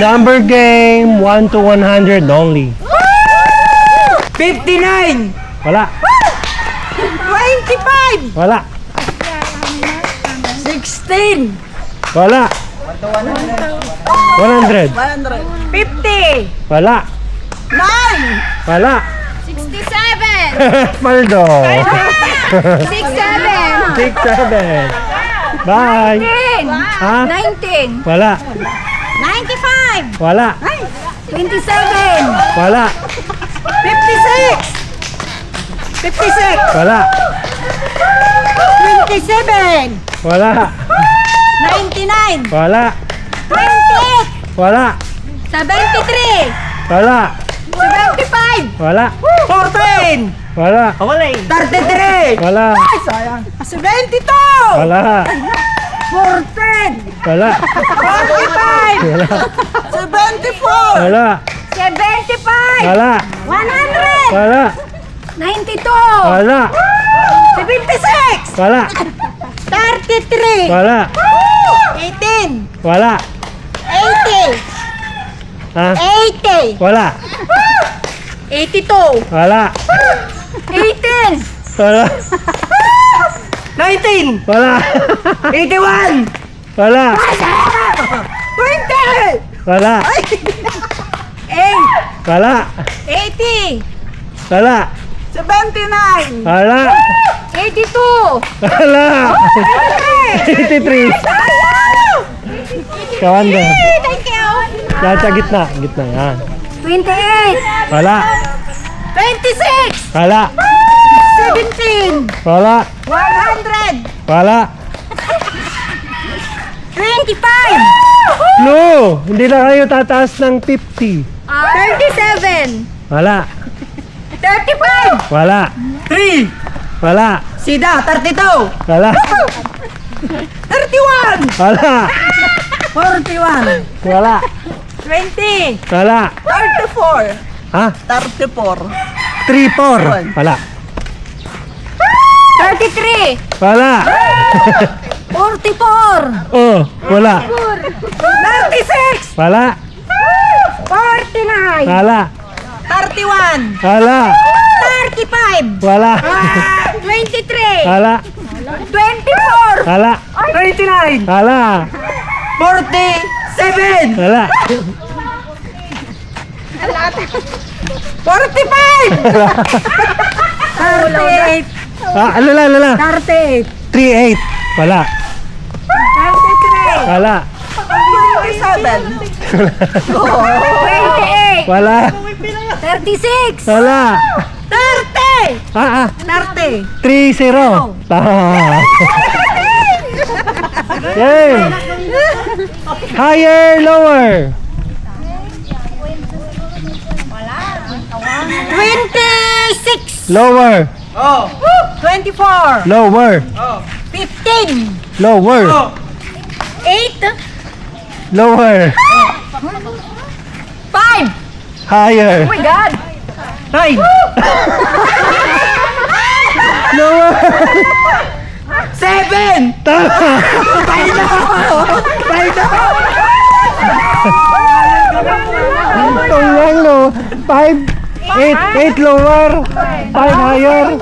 Number game, 1 to 100 only. 59! Wala. 25! Wala. 16! Wala. 100. 50! Wala. 9! Wala. 67! Paldo. 67! 6, 7. Bye. 10! Ha? 19! Wala. 95! Wala. 27! Wala. 56! 56! Wala. 27! Wala. 99! Wala. 28! Wala. 73! Wala. 75! Wala. 14! Wala. 33! Wala. Ay, sayang. 72! Wala. 14! Wala. 45! Wala. 74! Wala. 75! Wala. 100! Wala. 92! Wala. 76! Wala. 33! Wala. 18! Wala. 80! Ha? 80! Wala. 82! Wala. 18! Wala. 19! Wala. 81! Wala. 20! Wala. 8! Wala. 80! Wala. 79! Wala. 82! Wala. 83. Kawanda. Thank you! Yan sa gitna. Gitna yan. 28! Wala. 26! Wala. 17! Wala. 100! Wala. 25! No! Hindi na kayo tataas ng 50. 37! Wala. 35! Wala. 3! Wala. Sida, 32! Wala. 31! Wala. 41! Wala. 20! Wala. 34! Ha? 34! 3, 4. Wala. 33! Wala. 44! Oh, wala. 96! Wala. 49! Wala. 31! Wala. 35! Wala. 23! Wala. 24! Wala. 39! Wala. 47! Wala. 45! 38! Ah, alala. 38! 3, 8. Wala. 33! Wala. 27! 28! Wala. 36! Wala. 30! Ah, 30! 3, 0. Tama. Game. Higher, lower. 26! Lower. 24! Lower. 15! Lower. 8! Lower. 5! Higher. Oh my God! 9! Lower. 7! Tama. Ito lang, no? 5, 8 lower, 5 higher.